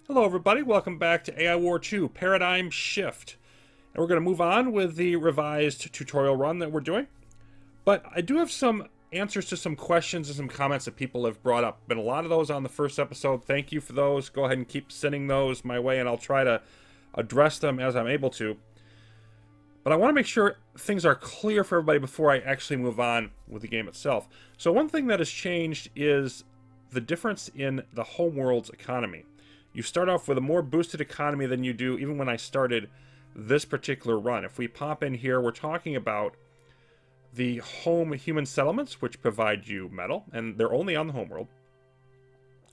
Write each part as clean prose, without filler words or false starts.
Hello, everybody. Welcome back to AI War 2 Paradigm Shift. And we're going to move on with the revised tutorial run that we're doing. But I do have some answers to some questions and some comments that people have brought up. Been a lot of those on the first episode. Thank you for those. Go ahead and keep sending those my way, and I'll try to address them as I'm able to. But I want to make sure things are clear for everybody before I actually move on with the game itself. So one thing that has changed is the difference in the homeworld's economy. You start off with a more boosted economy than you do even when I started this particular run. If we pop in here, we're talking about the home human settlements, which provide you metal, and they're only on the homeworld.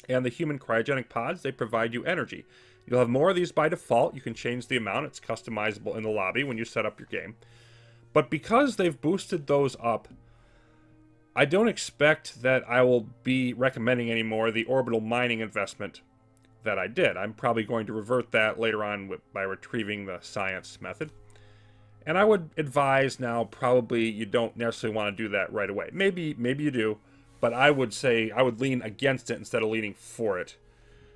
And the human cryogenic pods, they provide you energy. You'll have more of these by default. You can change the amount. It's customizable in the lobby when you set up your game. But because they've boosted those up, I don't expect that I will be recommending anymore the orbital mining investment that I did. I'm probably going to revert that later on by retrieving the science method. And I would advise now probably you don't necessarily want to do that right away. Maybe you do, but I would say I would lean against it instead of leaning for it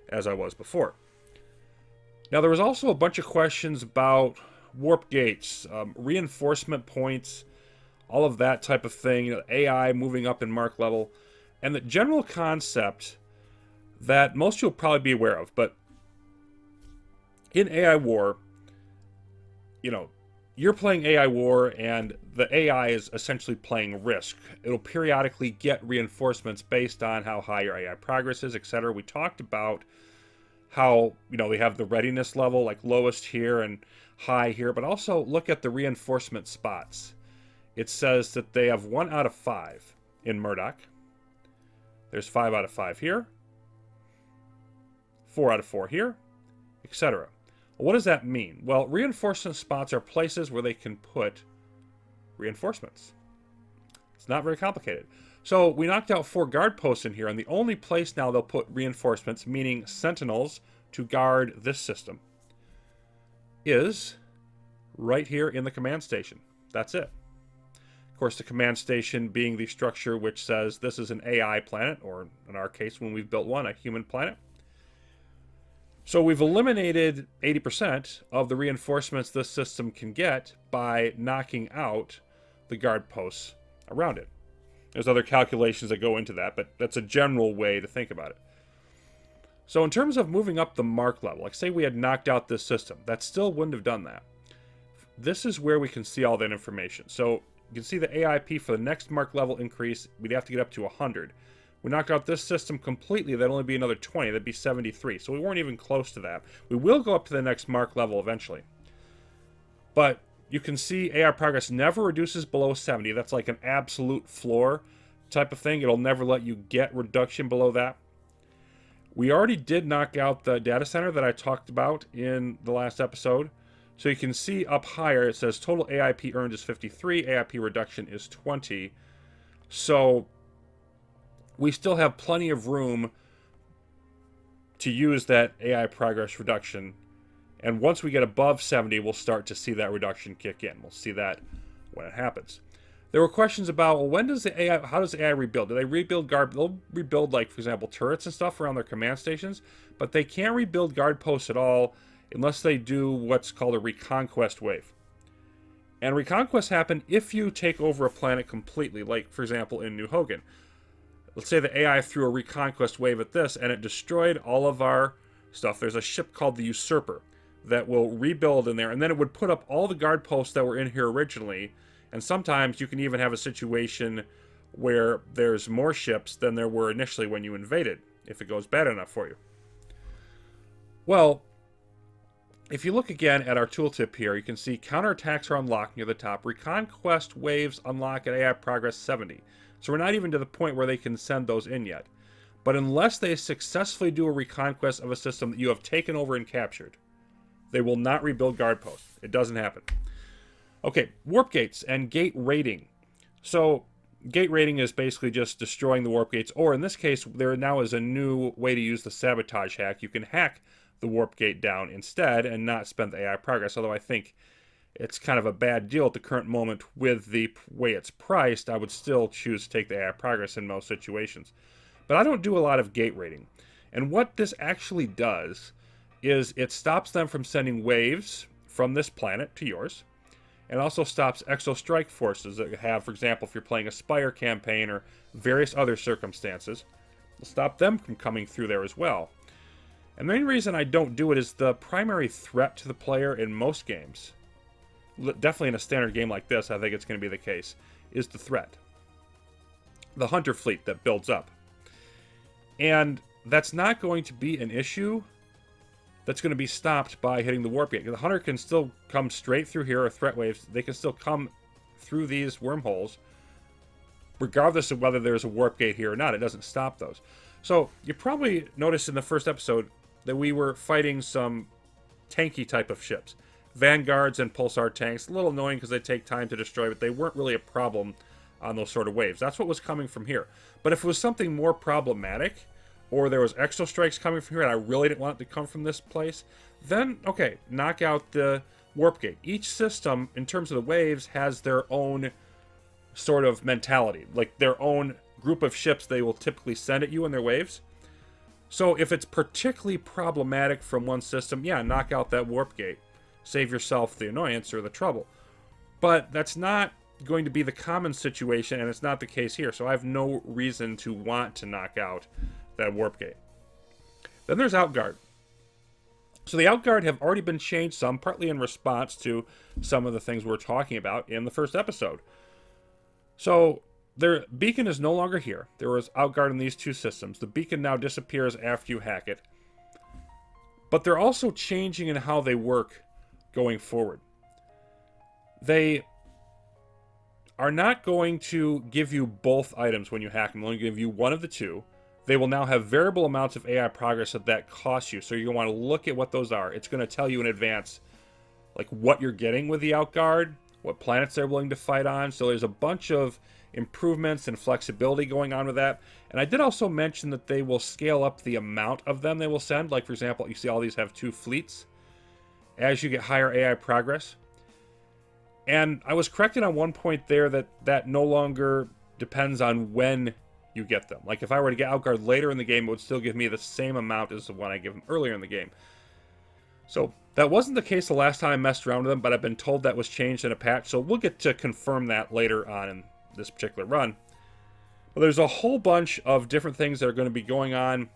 as I was before. Now there was also a bunch of questions about warp gates, reinforcement points, all of that type of thing, AI moving up in mark level, and the general concept that most you'll probably be aware of. But in AI War, you're playing AI War, and the AI is essentially playing Risk. It'll periodically get reinforcements based on how high your AI progress is, etc. We talked about how, they have the readiness level, like lowest here and high here, but also look at the reinforcement spots. It says that they have 1 out of 5 in Murdoch. There's 5 out of 5 here. 4 out of 4 here, etc. Well, what does that mean? Well, reinforcement spots are places where they can put reinforcements. It's not very complicated. So we knocked out 4 guard posts in here, and the only place now they'll put reinforcements, meaning sentinels to guard this system, is right here in the command station. That's it. Of course, the command station being the structure which says this is an AI planet, or in our case, when we've built one, a human planet. So we've eliminated 80% of the reinforcements this system can get by knocking out the guard posts around it. There's other calculations that go into that, but that's a general way to think about it. So in terms of moving up the mark level, like say we had knocked out this system, that still wouldn't have done that. This is where we can see all that information. So you can see the AIP for the next mark level increase, we'd have to get up to 100. We knock out this system completely, that'd only be another 20, that'd be 73. So we weren't even close to that. We will go up to the next mark level eventually. But you can see AI progress never reduces below 70. That's like an absolute floor type of thing. It'll never let you get reduction below that. We already did knock out the data center that I talked about in the last episode. So you can see up higher, it says total AIP earned is 53, AIP reduction is 20. So we still have plenty of room to use that AI progress reduction. And once we get above 70, we'll start to see that reduction kick in. We'll see that when it happens. There were questions about, well, when does the AI, how does the AI rebuild? Do they rebuild guard? They'll rebuild, like, for example, turrets and stuff around their command stations, but they can't rebuild guard posts at all unless they do what's called a reconquest wave. And reconquests happen if you take over a planet completely, like, for example, in New Hogan. Let's say the AI threw a reconquest wave at this, and it destroyed all of our stuff. There's a ship called the Usurper that will rebuild in there, and then it would put up all the guard posts that were in here originally. And sometimes you can even have a situation where there's more ships than there were initially when you invaded, if it goes bad enough for you. Well, if you look again at our tooltip here, you can see counterattacks are unlocked near the top. Reconquest waves unlock at AI progress 70. So we're not even to the point where they can send those in yet. But unless they successfully do a reconquest of a system that you have taken over and captured, they will not rebuild guard posts. It doesn't happen. Okay, warp gates and gate raiding. So gate raiding is basically just destroying the warp gates, or in this case, there now is a new way to use the sabotage hack. You can hack the warp gate down instead and not spend the AI progress, although I think it's kind of a bad deal at the current moment with the way it's priced. I would still choose to take the AI progress in most situations. But I don't do a lot of gate raiding. And what this actually does is it stops them from sending waves from this planet to yours, and also stops exo strike forces that you have, for example, if you're playing a Spire campaign or various other circumstances. It'll stop them from coming through there as well. And the main reason I don't do it is the primary threat to the player in most games, definitely in a standard game like this, I think it's going to be the case, is the threat. The hunter fleet that builds up. And that's not going to be an issue that's going to be stopped by hitting the warp gate. The hunter can still come straight through here, or threat waves. They can still come through these wormholes, regardless of whether there's a warp gate here or not. It doesn't stop those. So you probably noticed in the first episode that we were fighting some tanky type of ships. Vanguards and pulsar tanks. A little annoying because they take time to destroy, but they weren't really a problem on those sort of waves. That's what was coming from here. But if it was something more problematic, or there was exo strikes coming from here and I really didn't want it to come from this place, then, okay, knock out the warp gate. Each system, in terms of the waves, has their own sort of mentality. Like their own group of ships they will typically send at you in their waves. So if it's particularly problematic from one system, yeah, knock out that warp gate. Save yourself the annoyance or the trouble. But that's not going to be the common situation, and it's not the case here. So I have no reason to want to knock out that warp gate. Then there's Outguard. So the Outguard have already been changed some, partly in response to some of the things we're talking about in the first episode. So their beacon is no longer here. There was Outguard in these two systems. The beacon now disappears after you hack it. But they're also changing in how they work going forward. They are not going to give you both items when you hack them. They'll only give you one of the two. They will now have variable amounts of AI progress that cost you. So you're going to want to look at what those are. It's going to tell you in advance like what you're getting with the Outguard, what planets they're willing to fight on. So there's a bunch of improvements and flexibility going on with that. And I did also mention that they will scale up the amount of them they will send. Like, for example, you see all these have 2 fleets as you get higher AI progress. And I was corrected on one point there that no longer depends on when you get them. Like if I were to get Outguard later in the game, it would still give me the same amount as the one I give them earlier in the game. So that wasn't the case the last time I messed around with them, but I've been told that was changed in a patch, so we'll get to confirm that later on in this particular run. But there's a whole bunch of different things that are going to be going on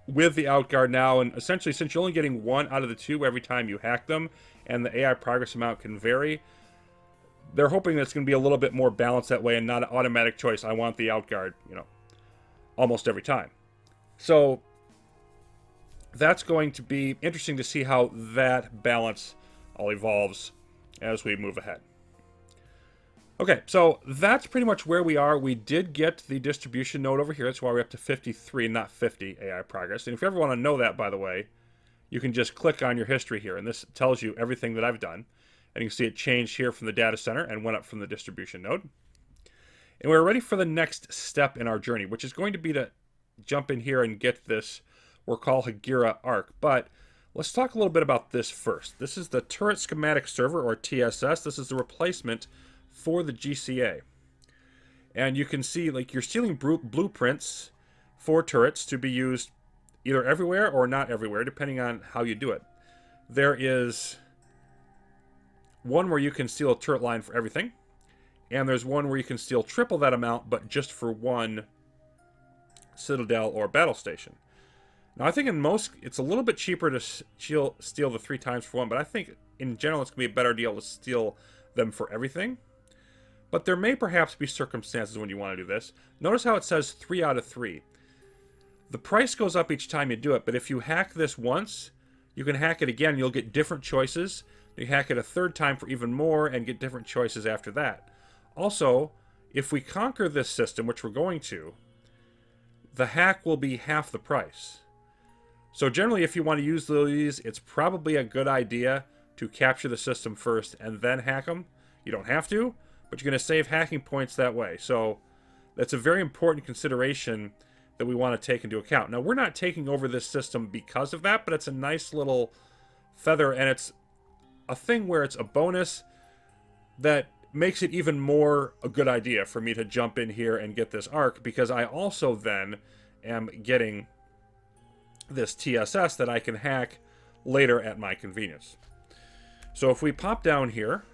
with the Outguard now, and essentially since you're only getting 1 out of the 2 every time you hack them, and the AI progress amount can vary, they're hoping that it's going to be a little bit more balanced that way and not an automatic choice. I want the Outguard, almost every time. So that's going to be interesting to see how that balance all evolves as we move ahead. Okay, so that's pretty much where we are. We did get the distribution node over here. That's why we're up to 53, not 50 AI progress. And if you ever want to know that, by the way, you can just click on your history here, and this tells you everything that I've done. And you can see it changed here from the data center and went up from the distribution node. And we're ready for the next step in our journey, which is going to be to jump in here and get this Workal Hagira Arc. But let's talk a little bit about this first. This is the Turret Schematic Server, or TSS. This is the replacement for the GCA. And you can see, like, you're stealing blueprints for turrets to be used either everywhere or not everywhere, depending on how you do it. There is one where you can steal a turret line for everything, and there's one where you can steal triple that amount, but just for one citadel or battle station. Now, I think in most, it's a little bit cheaper to steal the 3 times for one, but I think in general it's going to be a better deal to steal them for everything. But there may perhaps be circumstances when you want to do this. Notice how it says 3 out of 3. The price goes up each time you do it, but if you hack this once, you can hack it again. You'll get different choices. You hack it a 3rd time for even more and get different choices after that. Also, if we conquer this system, which we're going to, the hack will be half the price. So generally, if you want to use these, it's probably a good idea to capture the system first and then hack them. You don't have to, but you're going to save hacking points that way. So that's a very important consideration that we want to take into account. Now, we're not taking over this system because of that, but it's a nice little feather, and it's a thing where it's a bonus that makes it even more a good idea for me to jump in here and get this arc, because I also then am getting this TSS that I can hack later at my convenience. So if we pop down here,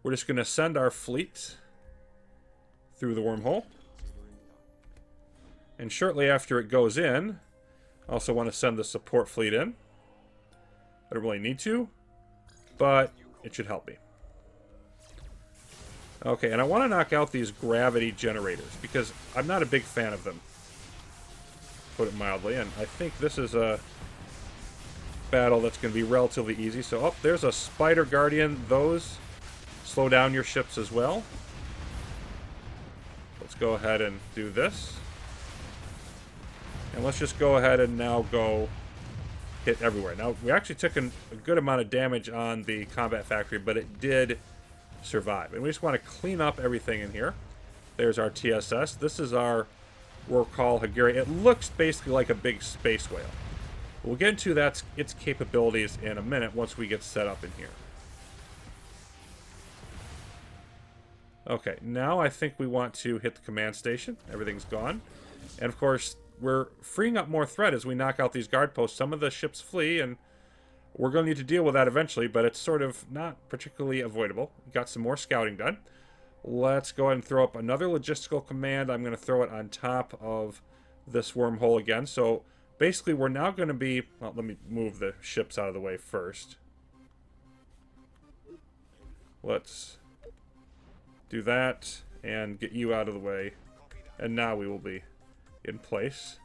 we're just going to send our fleet through the wormhole. And shortly after it goes in, I also want to send the support fleet in. I don't really need to, but it should help me. Okay, and I want to knock out these gravity generators, because I'm not a big fan of them, put it mildly, and I think this is a battle that's going to be relatively easy. So, oh, there's a Spider Guardian. Those slow down your ships as well. Let's go ahead and do this. And let's just go ahead and now go hit everywhere. Now, we actually took a good amount of damage on the combat factory, but it did survive. And we just want to clean up everything in here. There's our TSS. This is our Rorqual Hagiri. It looks basically like a big space whale. We'll get into its capabilities in a minute once we get set up in here. Okay, now I think we want to hit the command station. Everything's gone. And of course, we're freeing up more threat as we knock out these guard posts. Some of the ships flee, and we're going to need to deal with that eventually, but it's sort of not particularly avoidable. Got some more scouting done. Let's go ahead and throw up another logistical command. I'm going to throw it on top of this wormhole again. So basically, we're now going to be... Well, let me move the ships out of the way first. Let's do that and get you out of the way. And now we will be in place.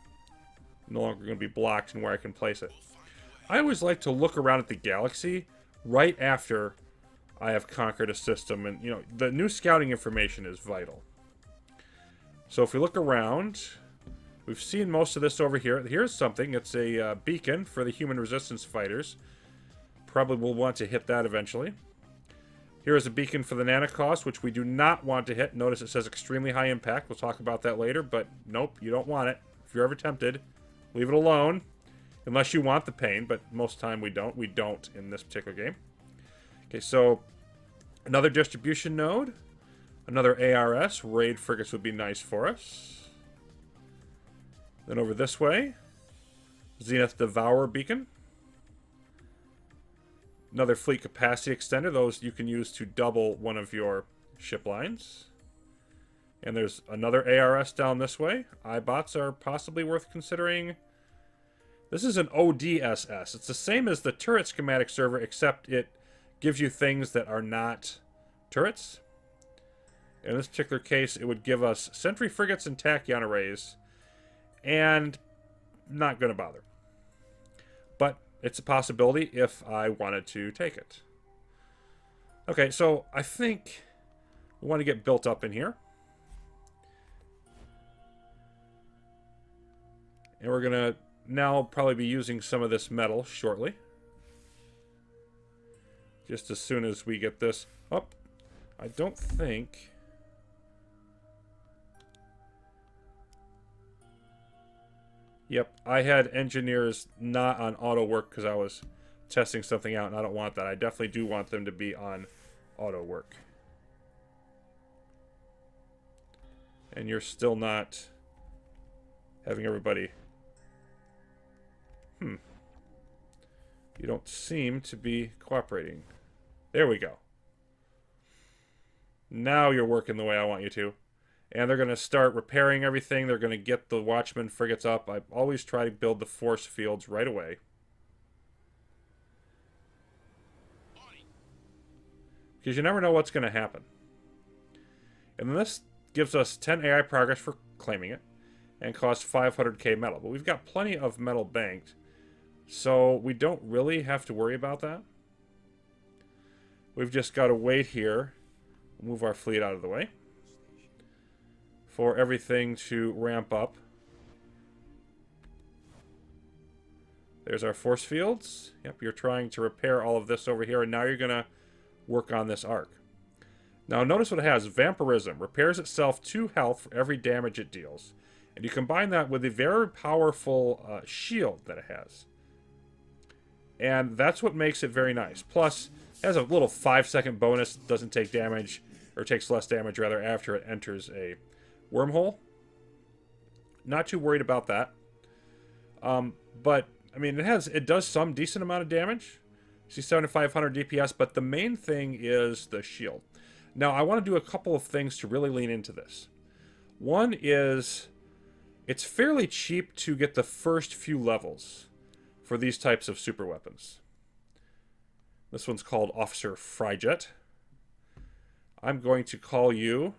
No longer going to be blocked in where I can place it. I always like to look around at the galaxy right after I have conquered a system. And, you know, the new scouting information is vital. So if we look around, we've seen most of this over here. Here's something. It's a beacon for the human resistance fighters. Probably will want to hit that eventually. Here is a beacon for the Nanocost, which we do not want to hit. Notice it says extremely high impact. We'll talk about that later, but nope, you don't want it. If you're ever tempted, leave it alone. Unless you want the pain, but most of the time we don't. We don't in this particular game. Okay, so another distribution node. Another ARS. Raid frigates would be nice for us. Then over this way, Zenith Devourer beacon. Another fleet capacity extender. Those you can use to double one of your ship lines. And there's another ARS down this way. iBots are possibly worth considering. This is an ODSS. It's the same as the turret schematic server, except it gives you things that are not turrets. In this particular case, it would give us sentry frigates and tachyon arrays. And not going to bother. But it's a possibility if I wanted to take it. Okay, so I think we want to get built up in here. And we're going to now probably be using some of this metal shortly. Just as soon as we get this up. I don't think... Yep, I had engineers not on auto work because I was testing something out, and I don't want that. I definitely do want them to be on auto work. And you're still not having everybody... You don't seem to be cooperating. There we go. Now you're working the way I want you to. And they're going to start repairing everything. They're going to get the Watchman frigates up. I always try to build the force fields right away. Because you never know what's going to happen. And then this gives us 10 AI progress for claiming it. And costs 500k metal. But we've got plenty of metal banked. So we don't really have to worry about that. We've just got to wait here. Move our fleet out of the way. For everything to ramp up. There's our force fields. Yep, you're trying to repair all of this over here, and now you're going to work on this arc. Now notice what it has. Vampirism. Repairs itself 2 health for every damage it deals. And you combine that with the very powerful shield that it has. And that's what makes it very nice. Plus, it has a little 5-second bonus. Doesn't take damage, or takes less damage, rather, after it enters a wormhole. Not too worried about that. But I mean, it does some decent amount of damage. See 7,500 DPS, but the main thing is the shield. Now, I want to do a couple of things to really lean into this. One is it's fairly cheap to get the first few levels for these types of super weapons. This one's called Officer Fryjet. I'm going to call you...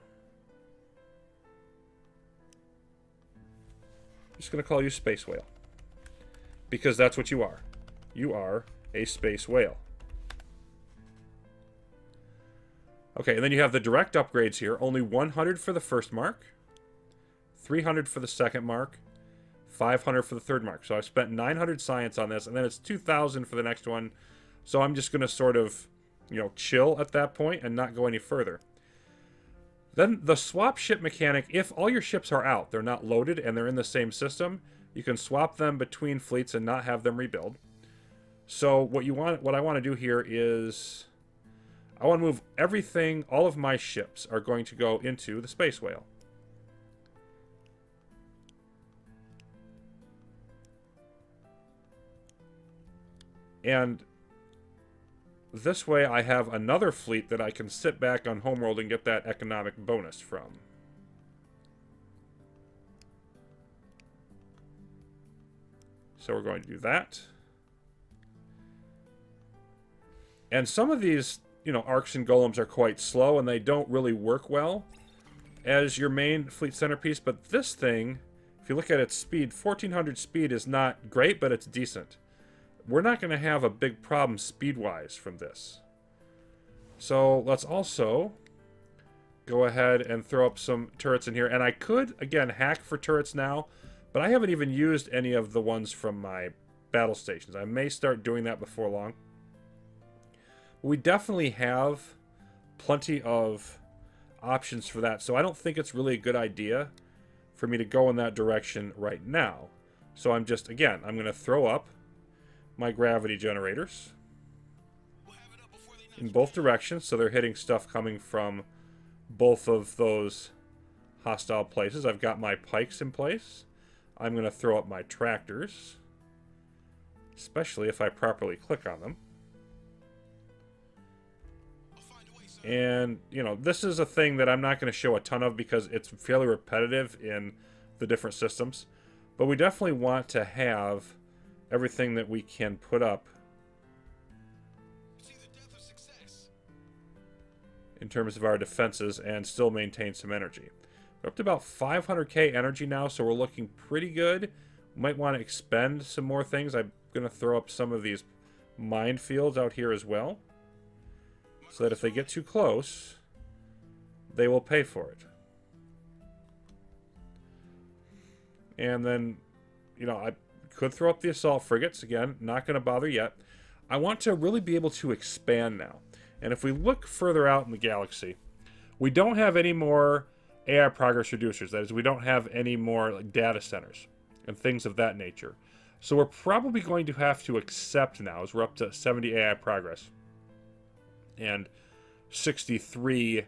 I'm just going to call you Space Whale. Because that's what you are. You are a space whale. Okay, and then you have the direct upgrades here. Only 100 for the first mark, 300 for the second mark, 500 for the third mark. So I've spent 900 science on this, and then it's 2,000 for the next one. So I'm just going to sort of, chill at that point and not go any further. Then the swap ship mechanic, if all your ships are out, they're not loaded, and they're in the same system, you can swap them between fleets and not have them rebuild. So what I want to do here is I want to move everything, all of my ships are going to go into the Space Whale. And this way I have another fleet that I can sit back on Homeworld and get that economic bonus from. So we're going to do that. And some of these, arcs and golems are quite slow and they don't really work well as your main fleet centerpiece. But this thing, if you look at its speed, 1400 speed is not great, but it's decent. We're not going to have a big problem speed-wise from this. So let's also go ahead and throw up some turrets in here. And I could, again, hack for turrets now, but I haven't even used any of the ones from my battle stations. I may start doing that before long. We definitely have plenty of options for that, so I don't think it's really a good idea for me to go in that direction right now. So I'm just, again, I'm going to throw up my gravity generators in both directions, so they're hitting stuff coming from both of those hostile places. I've got my pikes in place. I'm going to throw up my tractors, especially if I properly click on them. And, this is a thing that I'm not going to show a ton of because it's fairly repetitive in the different systems. But we definitely want to have everything that we can put up in terms of our defenses and still maintain some energy. We're up to about 500k energy now, so we're looking pretty good. We might want to expend some more things. I'm going to throw up some of these minefields out here as well, so that if they get too close, they will pay for it. And then, I could throw up the assault frigates. Again, not going to bother yet. I want to really be able to expand now. And if we look further out in the galaxy, we don't have any more AI progress reducers. That is, we don't have any more data centers and things of that nature. So we're probably going to have to accept now, as we're up to 70 AI progress. And 63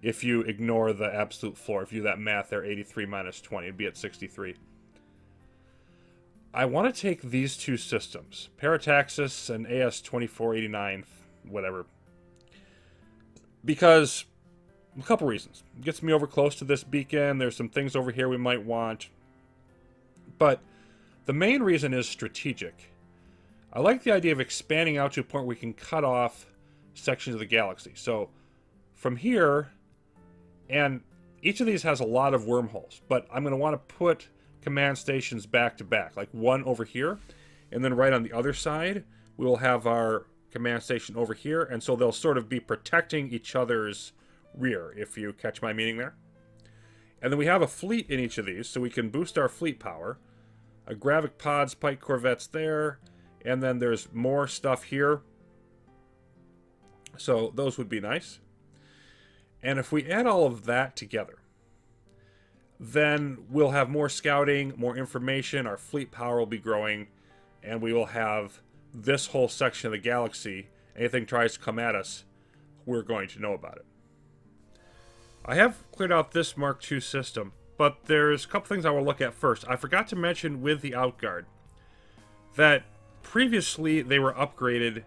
if you ignore the absolute floor. If you do that math there, 83 minus 20, it'd be at 63. I want to take these two systems, Parataxis and AS2489, whatever, because a couple reasons. It gets me over close to this beacon. There's some things over here we might want. But the main reason is strategic. I like the idea of expanding out to a point where we can cut off sections of the galaxy. So from here, and each of these has a lot of wormholes, but I'm going to want to put command stations back to back, like one over here, and then right on the other side we will have our command station over here, and so they'll sort of be protecting each other's rear, if you catch my meaning there. And then we have a fleet in each of these, so we can boost our fleet power. A Gravic pods, Pike corvettes there, and then there's more stuff here. So those would be nice. And if we add all of that together, then we'll have more scouting, more information, our fleet power will be growing, and we will have this whole section of the galaxy. Anything tries to come at us, we're going to know about it. I have cleared out this Mark II system, but there's a couple things I will look at first. I forgot to mention with the Outguard, that previously they were upgraded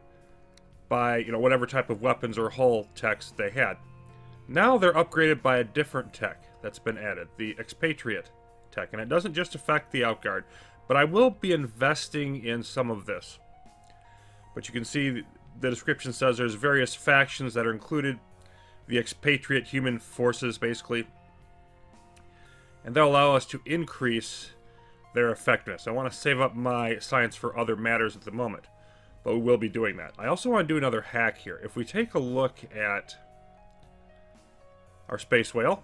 by, whatever type of weapons or hull techs they had. Now they're upgraded by a different tech that's been added, the Expatriate tech. And it doesn't just affect the Outguard, but I will be investing in some of this. But you can see the description says there's various factions that are included, the Expatriate human forces, basically. And they'll allow us to increase their effectiveness. I want to save up my science for other matters at the moment, but we will be doing that. I also want to do another hack here. If we take a look at our Space Whale,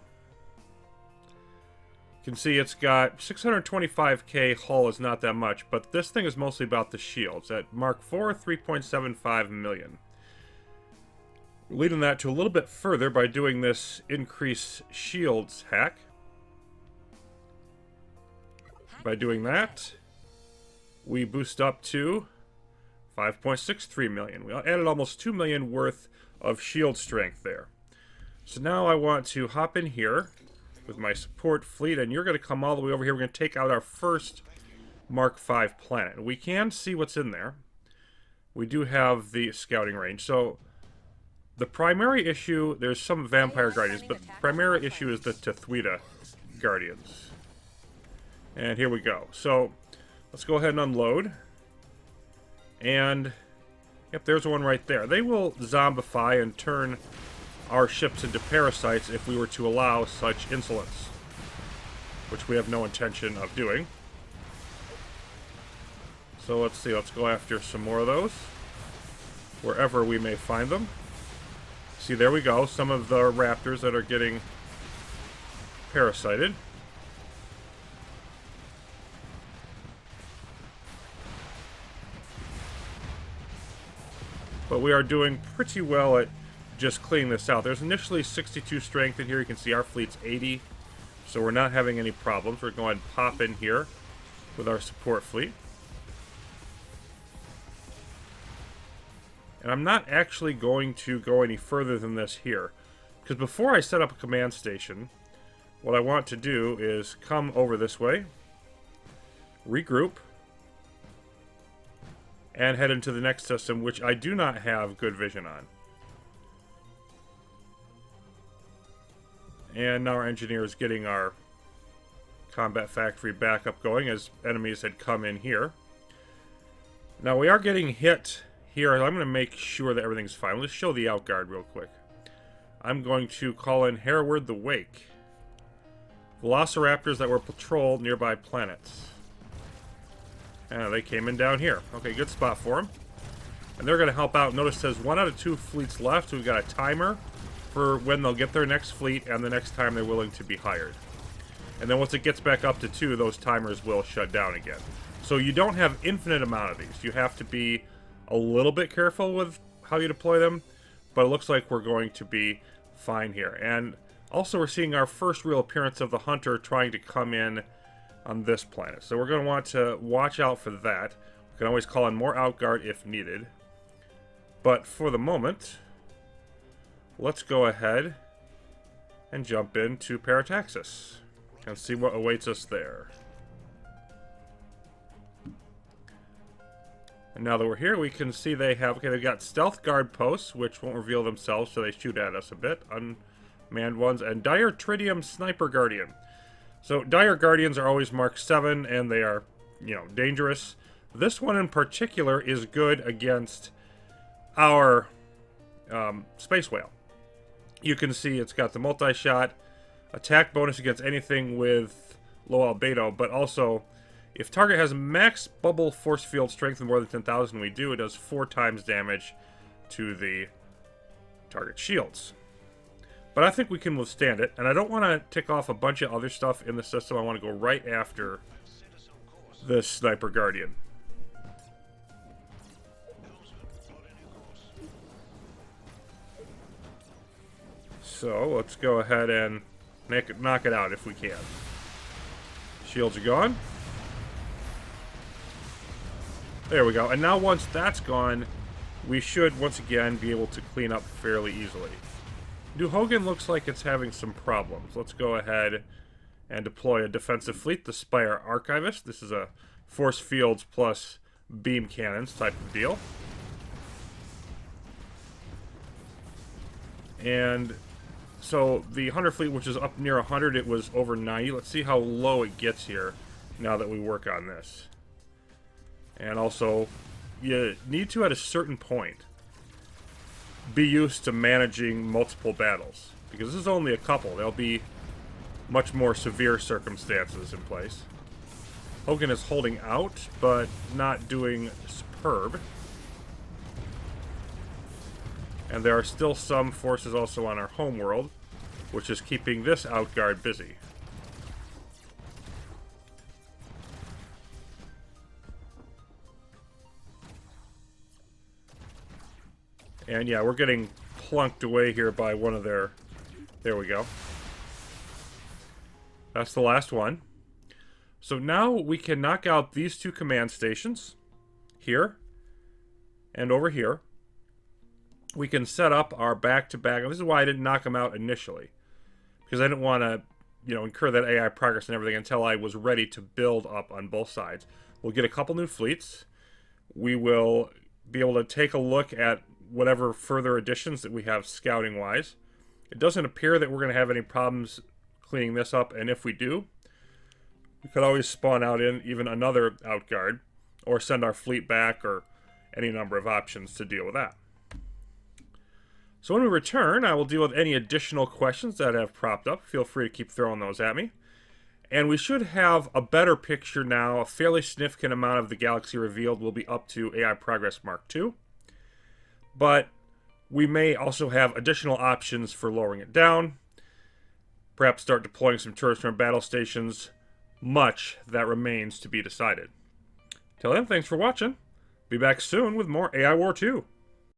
you can see it's got 625k hull is not that much, but this thing is mostly about the shields. At Mark IV, 3.75 million. We're leading that to a little bit further by doing this increase shields hack. By doing that, we boost up to 5.63 million. We added almost 2 million worth of shield strength there. So now I want to hop in here with my support fleet, and you're going to come all the way over here. We're going to take out our first Mark V planet. We can see what's in there. We do have the scouting range. So the primary issue, there's some vampire guardians, but the primary issue is the Tethwita guardians. And here we go. So let's go ahead and unload. And yep, there's one right there. They will zombify and turn our ships into parasites if we were to allow such insolence, which we have no intention of doing. So let's see, let's go after some more of those, wherever we may find them. See, there we go, some of the raptors that are getting parasited. But we are doing pretty well at just cleaning this out. There's initially 62 strength in here. You can see our fleet's 80. So we're not having any problems. We're going to pop in here with our support fleet. And I'm not actually going to go any further than this here, because before I set up a command station, what I want to do is come over this way, regroup, and head into the next system, which I do not have good vision on. And now our engineer is getting our combat factory back up going as enemies had come in here. Now we are getting hit here. I'm going to make sure that everything's fine. Let's show the Outguard real quick. I'm going to call in Hereward the Wake. Velociraptors that were patrol nearby planets. They came in down here. Okay, good spot for them. And they're going to help out. Notice it says 1 out of 2 fleets left. So we've got a timer for when they'll get their next fleet and the next time they're willing to be hired. And then once it gets back up to 2, those timers will shut down again. So you don't have infinite amount of these. You have to be a little bit careful with how you deploy them, but it looks like we're going to be fine here. And also we're seeing our first real appearance of the Hunter trying to come in on this planet. So we're going to want to watch out for that. We can always call in more Outguard if needed. But for the moment, let's go ahead and jump into Parataxis and see what awaits us there. And now that we're here, we can see they have, okay, they've got stealth guard posts, which won't reveal themselves, so they shoot at us a bit. Unmanned ones, and Dire Tritium Sniper Guardian. So Dire Guardians are always Mark 7, and they are, dangerous. This one in particular is good against our Space Whale. You can see it's got the multi-shot attack bonus against anything with low albedo, but also if target has max bubble force field strength of more than 10,000, we do, it does 4 times damage to the target shields. But I think we can withstand it, and I don't want to tick off a bunch of other stuff in the system. I want to go right after the Sniper Guardian. So let's go ahead and knock it out if we can. Shields are gone. There we go. And now once that's gone, we should once again be able to clean up fairly easily. Duhogan looks like it's having some problems. Let's go ahead and deploy a defensive fleet, the Spire Archivist. This is a force fields plus beam cannons type of deal. And so the Hunter fleet, which is up near 100, it was over 90. Let's see how low it gets here now that we work on this. And also, you need to, at a certain point, be used to managing multiple battles. Because this is only a couple. There'll be much more severe circumstances in place. Hogan is holding out, but not doing superb. And there are still some forces also on our home world, which is keeping this outguard busy. And yeah, we're getting plunked away here by one of their... There we go. That's the last one. So now we can knock out these two command stations. Here. And over here. We can set up our back-to-back. And this is why I didn't knock them out initially. Because I didn't want to, incur that AI progress and everything until I was ready to build up on both sides. We'll get a couple new fleets. We will be able to take a look at whatever further additions that we have scouting-wise. It doesn't appear that we're going to have any problems cleaning this up, and if we do, we could always spawn out in even another outguard, or send our fleet back, or any number of options to deal with that. So when we return, I will deal with any additional questions that have propped up. Feel free to keep throwing those at me. And we should have a better picture now. A fairly significant amount of the galaxy revealed will be up to AI Progress Mark II. But we may also have additional options for lowering it down. Perhaps start deploying some turrets from battle stations. Much that remains to be decided. Till then, thanks for watching. Be back soon with more AI War 2.